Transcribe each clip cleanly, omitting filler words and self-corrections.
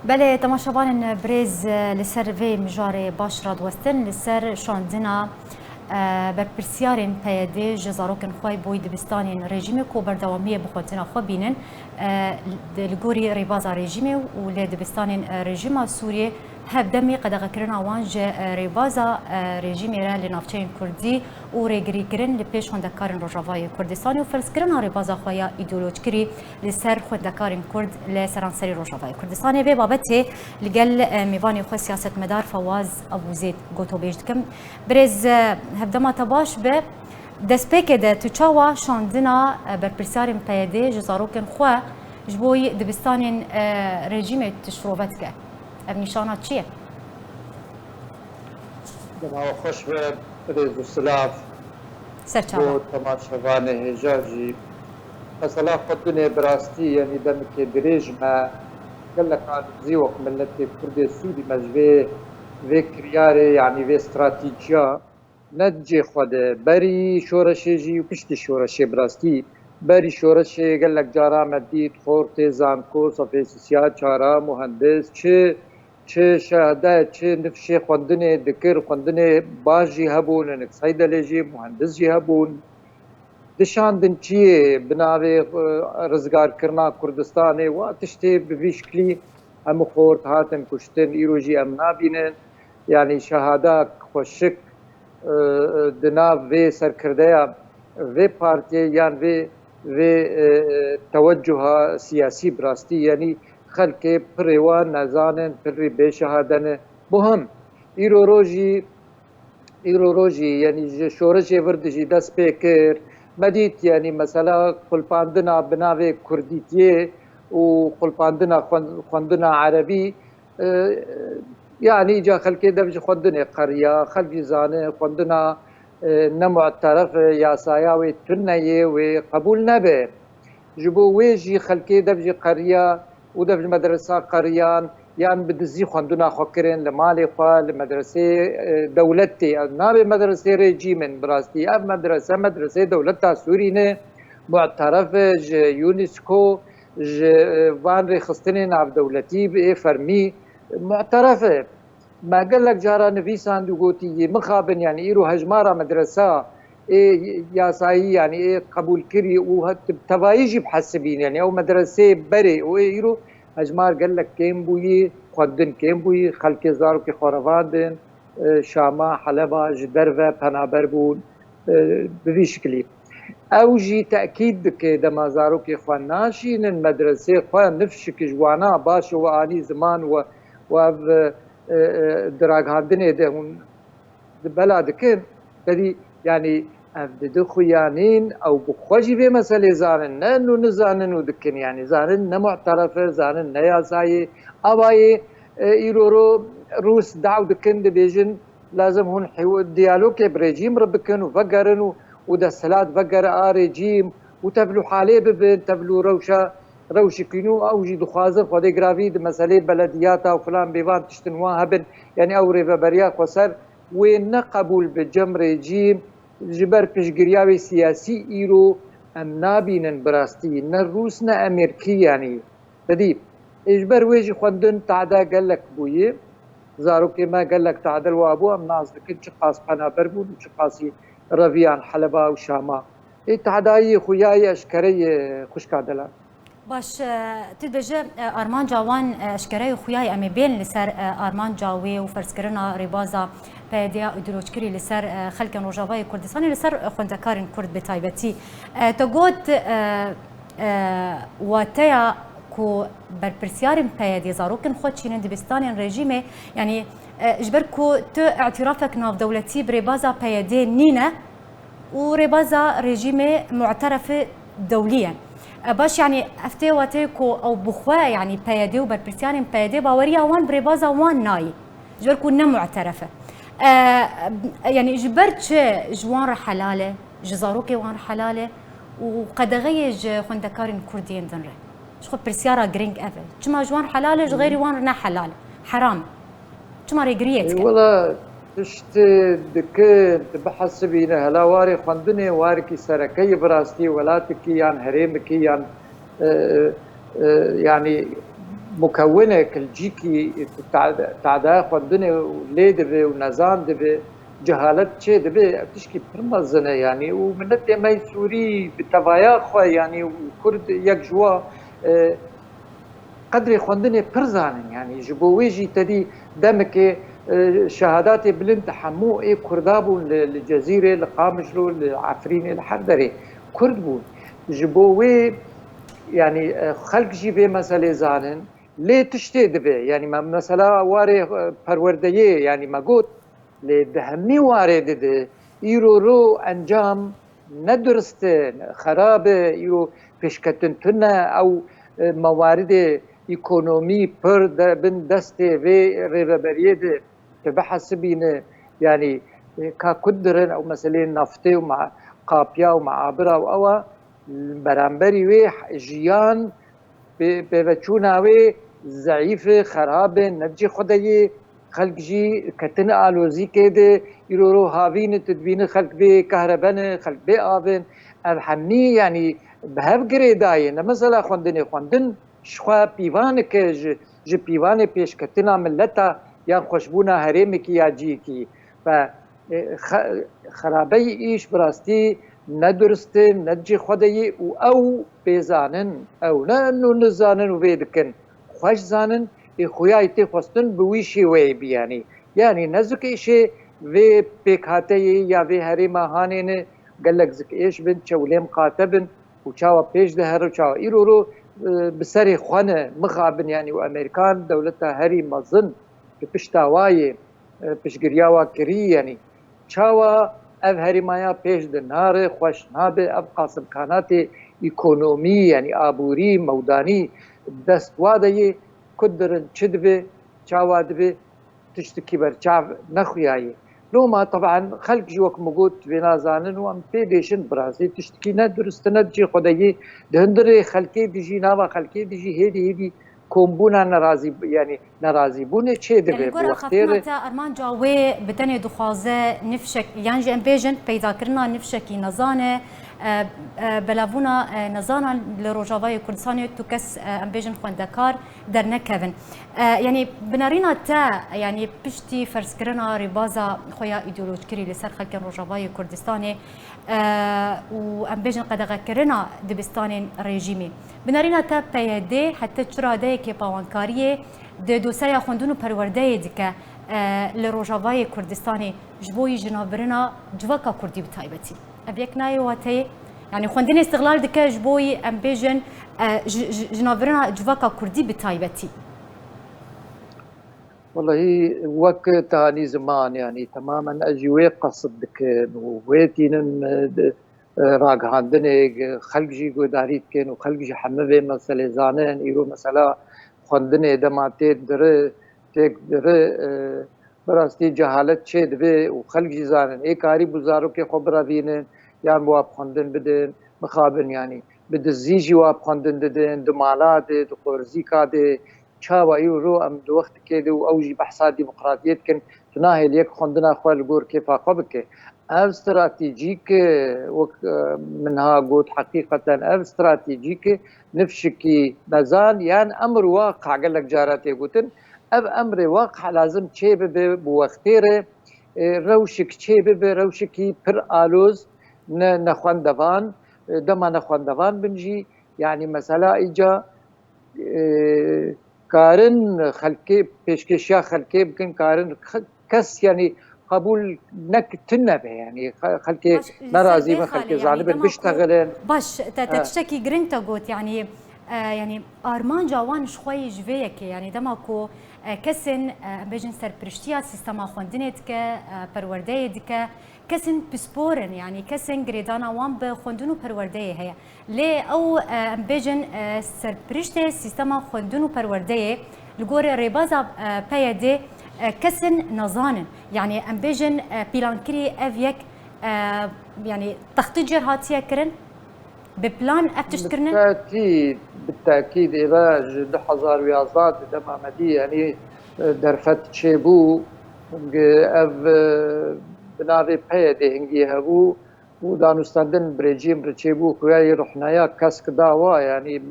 بله تماشاوان برز لسر وی مجاری باش رادوستن لسر شاندنا برپرسیارین پیاده جزاروکن خوای بوی دبستانین رژیم کو بردوامی بخوتنا خو بینن لگوری ریبازا رژیم و لدبستانین رژیم سوریه هبدمی قدغه کرنا وانج ریبازا رژیم را لنافچین کردی و ریگری کرن لپیش خوندکارن روجاوای کردستانی و فرض کرنا ریبازا خویا ایدئولوژی کری لسر خوندکارن کرد لسرانسری روجاوای کردستانی به بابته لگل میوانی خو سیاست مدار فواز ابو زید گوتو بیشتکم برز هبدما تباش به دسپیک ده تچاوا شاندنا برپرسیارن پیاده جزاروکن خو جبوی دبستانین رژیم تشروبت که نشانات چیه؟ دماغ خوش به ريز السلاف سرچاوا تماشاوان هجاجي مثلا خدني براستي يعني دمك دريج ما قال لك عن زيوك ملتي كرد السوري مجبي في كرياري يعني في استراتيجيا نتجي خد بري شورشيجي وكشتي شورشي براستي بري شورشي قال لك جارا مديت خورتي زانكو صفي سياسات شارا مهندس چه شهاده چه نفشی خوندنه دکر خوندنه باجی هبون انک صیدله جی مهندس جی هبون دشاندن چیه بناوی رزگار کرنا کردستانه و تشتی بویشکلی هم خورد هاتن کشتن ایروجی ام نابینن یعنی شهاده خوشک دناو وی سرکرده وی پارتی یعنی وی توجه سیاسی براستی یعنی خلک پریوان نزانن پری بشهادن بهم ایرو روجی یعنی شورش وردجی دست پیکر مدید یعنی مثلا قلپاندنا بناوی کردیتیه و قلپاندنا خوندنا عربی يعني جا خلكي دبج خوندنا قرية خلفي زانه خوندنا نمعترف يا ساياوي تنية وقبول نبه جبو ويجي خلكي دبج قرية ودبج مدرسة قريان يعني بدزي خوندنا خوكرين لمالي خوا لمدرسة دولتي نابي مدرسة ريجيمن براستي اف مدرسة دولتها سورينه معترف يونسكو وان رخصتنين عب دولتي بإيه فرمي معترفه ما قال لك جارا نفيسان دوغوتي مخابن يعني إيرو هجمارة مدرسة إيه ياسايي يعني إيه قبول كري وتبايجي بحسبين يعني أو مدرسة بري وإيرو هجمار قال لك كيم بوي خدن كيم بوي خلق زارو كي خوروادن شاما حلبا جدرفة پنابر بون بويشكلي اوجي تاكيد كدما زارو كي خواناشين المدرسه خوان نفشك جوانا باش واني زمان و دراغ هاندنه دهون بلاد كن بدي يعني افدد خويانين او بخوجي به مساله زانن انه نزانن ودكن يعني زانن نمعترف زانن نياساي اباي ايرورو روس دعو دكن دبيجن لازم هون ديالوج بريجيم ربكن وفقرن وده السلاد فقر ريجيم وتبلو حالي ببن تبلو روشة كينو اوجي دخازر خودي جرافيد مسألة بلدياتا وفلان بيوان تشتنوا هبن يعني او ريفابريا قصر وين قبول بجم ريجيم جبر بشجرياوي سياسي ايرو ام نابين براستي نروس نا امريكي يعني تديب اجبر ويجي خوندن تعدا قال لك بويه زارو كما قال لك تعدل وابو ام ناس كنت شقاص حنابر بون شقاصي رفيان حلبا وشاما تعداي خوياي اشكري خوش كادلا باش تدبجه ارمان جوان اشكري خوياي امي بين لسر ارمان جاوي وفرسكرنا ريبازا بيديا ادروجكري لسر خلق روجاوي كردستاني لسر خوندكارن كرد بتايبتي تقول واتيا كو برپرسیارم پیادی زاروکن خود چینن دبستانین رژیمه يعني جبركو تو اعترافك ناف دولتي بريبازا پیادی نینه و ريبازا رژیمه معترف دوليا باش يعني افتي واتيكو او بخوا يعني پیادی و برپرسیارم پیادی باوريا وان بريبازا وان ناي جبركو نمعترفه يعني جبرت جوان حلاله جزاروكي وان حلاله وقد غيج خوندكارن كردين دنره شخو برسيارة جرينج أفل كما جوان حلال غيري وان رنا حلال حرام كما ريجريت والله تشت دكان بحسبينا هلا واري خندني واركي سركي براستي ولاتكي يعني هريمكي يعني يعني مكونه كلجيكي تعدا خدنه ليد به ونزان به جهالت چه دبه تشکی پرمزنه يعني ومنت ما سوري بتوايا خو يعني وكرد يك جوا قدر خوندنه پرزانن يعني جبويجي تدي دمك شهادات بلند حمو اي كردابو للجزيره لقامجلو لعفرين الحردري كرد بو جبوي يعني خلق جي به مساله زانن ليه تشتي دبه يعني مثلا واري پرورديه يعني ما قلت لدهمي وارد ده يرو رو انجام ندرست خراب يرو پیشکتن تنه او موارد ايكونومي پر بن دسته و رهبریه ده که بحسبینه يعني کا قدرن او مثلا نفته ومع قابيا ومعابره او برانبري وي جيان بچونا وي ضعيف خراب نبجي خدي خلق جي كتن آلوزي كده يرورو هاوين تدبين خلق بي كهربان خلق بي آبن همني يعني بهف قريداين مثلا خوندن شخوا بيوان که جي بيوان پیش كتنا ملتا يا خوشبونا هرمي كي يا جي كي ف خرابي ايش براستي ندرست نجي خدي او بيزانن او نانو نزانن وبيدكن خوش زانن خویایتی خواستن بویشی وی بیانی یعنی نزدیک ایشه وی پیکاته یا وی هری ماهانه نه گلک زک ایش بن چولیم قاتبن و چاوا پیش ده هر چاوا ایرو بسری خانه مخابن یعنی و امریکان دولتا هری مزن بپشتاوای پشگریاوا کری یعنی چاوا اف هری مایا پیش ده نار خوش نابه اف قاسم کانات اکونومی یعنی آبوری مودانی دست واده كدرن شدبه شاوادبه تشتكي برشاف نخوياي لو ما طبعا خلق جوك موجود في نازانن وام بيديشن براسي تشتكي ندرست ندجي خداي دهندري خلقي ديجي ناوا خلقي ديجي هيدي كومبونا نرازي يعني نرازي بونه چه دبه يعني بوختير ارمان جاوي بتني دخوازه نفشك يعني جن بيجن پیدا کرنا نفشكي نزانه بلاونا نزانا لروجاوای کردستان تو کس ام بیجن خوندکار در نکوین يعني بنارينا تا يعني بشتي فرض كرنا ربازا خويا ايديولوجيكري لسر خلق روجاوای کردستان و ام بیجن قدغه کرنا دبستان رژیمی بنارينا تا پیاده حتی چراده که پاوانکاری د دوسریا خوندونو پرورده دیگه لروجاوای کردستان جبوی جنابرنا جواکا کردی بتایبتی ابيك نايواتي يعني خوندين استغلال دكا جبوي ام بيجن جنابرنا جواكا كردي بتايبتي والله وقت تاني زمان يعني تماما اجي قصد دك ويتين راق عندنا خلق جي قداريت كان وخلق جي حمبه مثلا زانن يرو مثلا خوندين دماتي در تك در براستی جهالت چه دبه و خلق جي زانن اي كاري بزارو كي خبره بينن يعني مواب خوندن بدن مخابن يعني بده زيجي واب خوندن ددن دمالات دقورزيكا دي چاوا يورو ام دو وقت كده اوجي بحثات ديمقراطيات كن تناهي ليك خوندنا خوال الجور كيف عقبك استراتيجيك منها قلت حقيقة استراتيجيك نفشكي مازال يعني امر واقع قال لك جاراتي قلتن امر واقع لازم تشي بوقتيره روشك تشي روشكي پر آلوز نخواندوان دما نخواندوان بنجي يعني مثلا اجا كارن خلقي پیشکشیا خلقي بكن كارن كس يعني قبول نك تنبه يعني خلقي نرازي من خلقي زانب بيشتغلن باش تشتكي جرينتا قوت يعني يعني ارمان جوان شوي جويك يعني دماكو كسن بيجن سر برشتيا سيستما خوندنت ك پرورده دك كسن بسبورن يعني كسن جريدانا وان بخوندنو پرورده هي لي او بيجن سر برشته سيستما خوندنو پرورده لغور ريبازا پيده كسن نزانن يعني ام بيجن بلانكري افيك يعني تخطيط جرهاتيه كرن ببلان افتش كرنن بالتاكيد اذا 2011 دمامدي يعني درفت شيبو اف بنابي بيده هنجي هبو ودانستاندن بريجيم رچيبو كوي رحنايا كسك داوا يعني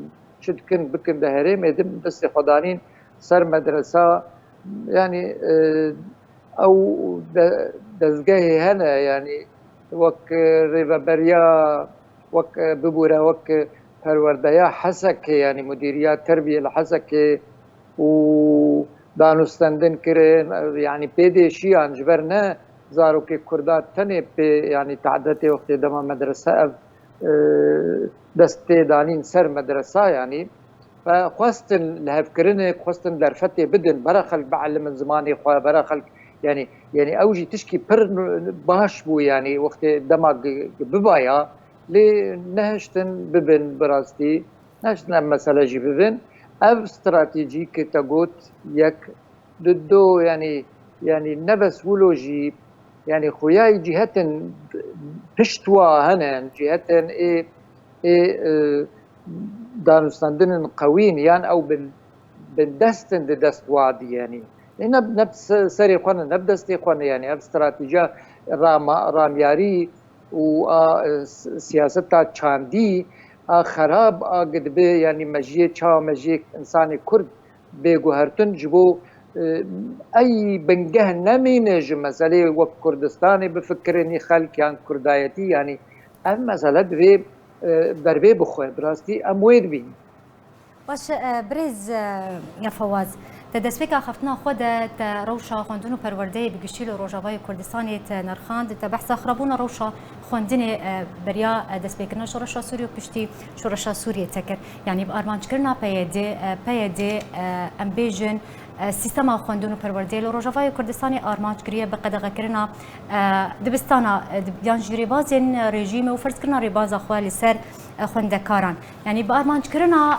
شدكن بكن دهريم يدم بس خدانين سر مدرسة يعني أو دزجاهي هنا يعني وك ريفابريا وك ببورا وك پروردیا حسك يعني مديريات تربية الحسك و دانستندن كرين يعني بيدي شي عن جبرنا زاروكي كردات تني يعني تعدتي وقت دما مدرسة دستي دانين سر مدرسة يعني فخواستن لهفكرنك خواستن درفتي بدن برخل بعلم زماني خوا برخل يعني اوجي تشكي بر باش بو يعني وقت دما ببايا لي نهشتن ببن براستي نهشتن مثلا جي ببن اف استراتيجي كتاغوت يك ضدو يعني نبس ولوجي يعني خوياي جهتن بشتوا هنا جهتن ايه دانستندن قوين يعني او بندستن دست وادي يعني نبس سري قوانا نبدستي قوانا يعني اف استراتيجيا رامياري وسياستها تشاندي خراب قد بي يعني مجيه تشا مجيه انساني كرد بيغوهرتن جبو اي بنجه نمينج مسألة وقت كردستاني بفكرني خلق يعني كردايتي يعني ام مسألة دربي بخوي براستي امويد بين باش بريز يا فواز تدسفيكا خفتنا خود روشا خوندونو پروردهی بگشتی روجاوای کردستانی نرخاند تبحث خرابونا روشا خوندنی بریا دسبیکنا شورشا سوریو پشتی شورشا سوریه تکر يعني بارمانج کرنا پیاده امبیجن سیستم خوندونو پروردهی روجاوای کردستانی آرمانج کریه بقدغه کرنا دبستانا دبیان جری بازین رژیم و فرض کرنا ریباز خوالی سر خوندکاران يعني بارمانج کرنا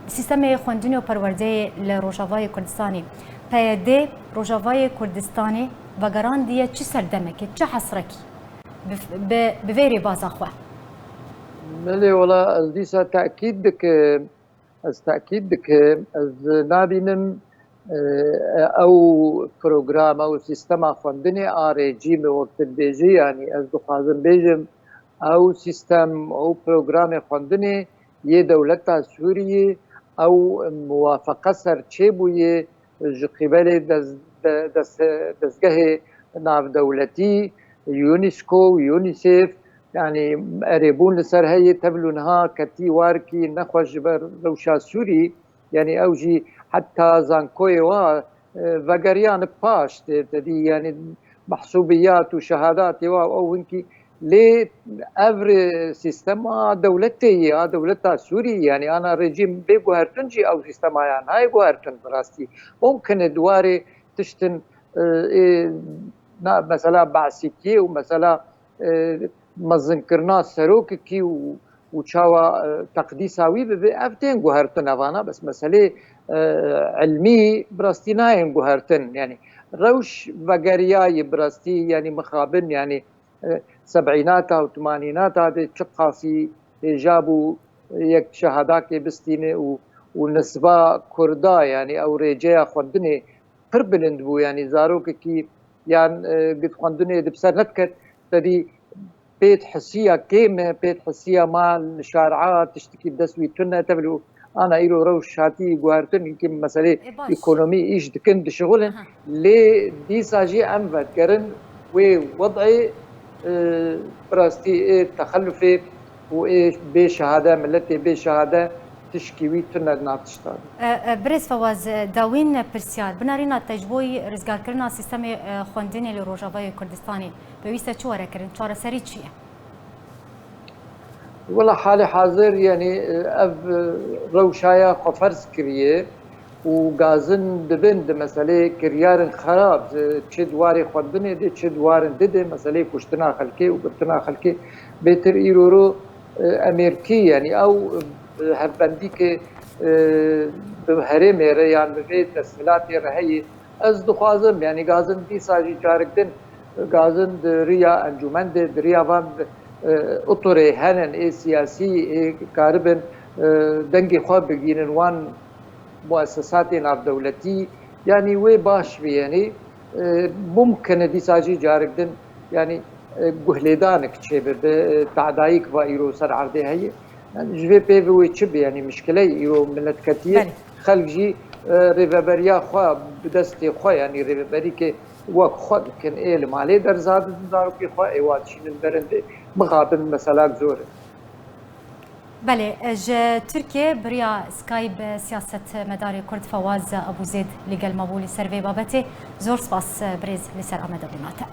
سیستم خوندنی و پرورده لروجاوای کردستانی پیاده روجاوای کردستانی و گراندیه چی سردمکی چه حسرکی بویری باز اخوه ملي والله از دیسا تأكيد دك از نابينم او پروگرام او سیستم خوندنی رژیم وقت بيجي يعني از دخوازم بيجم او سیستم او پروگرام خوندنی یه دولت سوریه او موافقه سرچه بویه قبل دستگاه ناف دولتی يونسكو ويونيسيف يعني قريبون لسر هي تبلونها كتي واركي نخوش بر روشا سوري يعني اوجي حتى زانكوي وا فاغريان باش تدي يعني محسوبيات وشهادات او انكي ليه افري سيستم دولتها سوري يعني انا رجيم بيغوهرتنجي او سيستم يعني هاي غوهرتن براستي ممكن دواري تشتن مثلا بعسيكي ومثلا مزنكرنا سروكي وشاوا تقديساوي بافتين غوهرتن افانا بس مساله علمي براستي ناين غوهرتن يعني روش فقرياي براستي يعني مخابن يعني سبعيناتها وثمانيناتها دي تشقاسي جابوا يك شهادات بستينه ونسبة كردا يعني او ريجيا خوندني قربلند بو يعني زاروك كي يعني قد خوندني دبسر نتكت تدي بيت حسية كيمة بيت حسية مع الشارعات تشتكي دسوي تنا تبلو انا ايرو روش شاتي غوارتن يمكن مسألة ايكونومي ايش دكن دشغلن لي دي ساجي ام فكرن ووضعي براستي تخلفي وايش بشهاده ملتي بشهاده تشكيوي تنا ناتشتاد بريز فواز داوين برسيار بنارينا تجبوي رزقار كرنا سيستم خوندني لروجاوای كردستاني بويستا چوره كرن چاره سري چيه والله حالي حاضر يعني اف روشايا خفرز كريه وغازن دبند مسألة كريار خراب تشد واري خوندني دي تشد وارن دي مسألة كشتنا خلكي وبرتنا خلكي بيتر ايرورو امريكي يعني او هربنديك بهرمي يعني بفيت تسهيلاتي رهي از دخوازم يعني غازن دي ساجي جاركدن غازن ريا انجمن ريا فان اطوري هنن اي سياسي كاربن دنگي خواب بگينن وان مؤسسات ناف دولتي يعني وي باش بي يعني ممكن دي ساجي جاركدن يعني قهليدانك تشبر تعدايك فايرو سر عرضي هي يعني جوی پیوی چه بیانی مشکلی ایو ملت کتیه خلق جی ریوبریا خوا بدست خوا يعني ریوبری که وقت خود کن ایل مالی در زاد دارو که خوا ایواد شین برنده مقابل مثلا زوره. بله ترکیه بریا سکایب سیاست مداری کرد فواز ابو زید لگل مبولی سروی بابته زور سپاس بریز لسر آمده بوناته.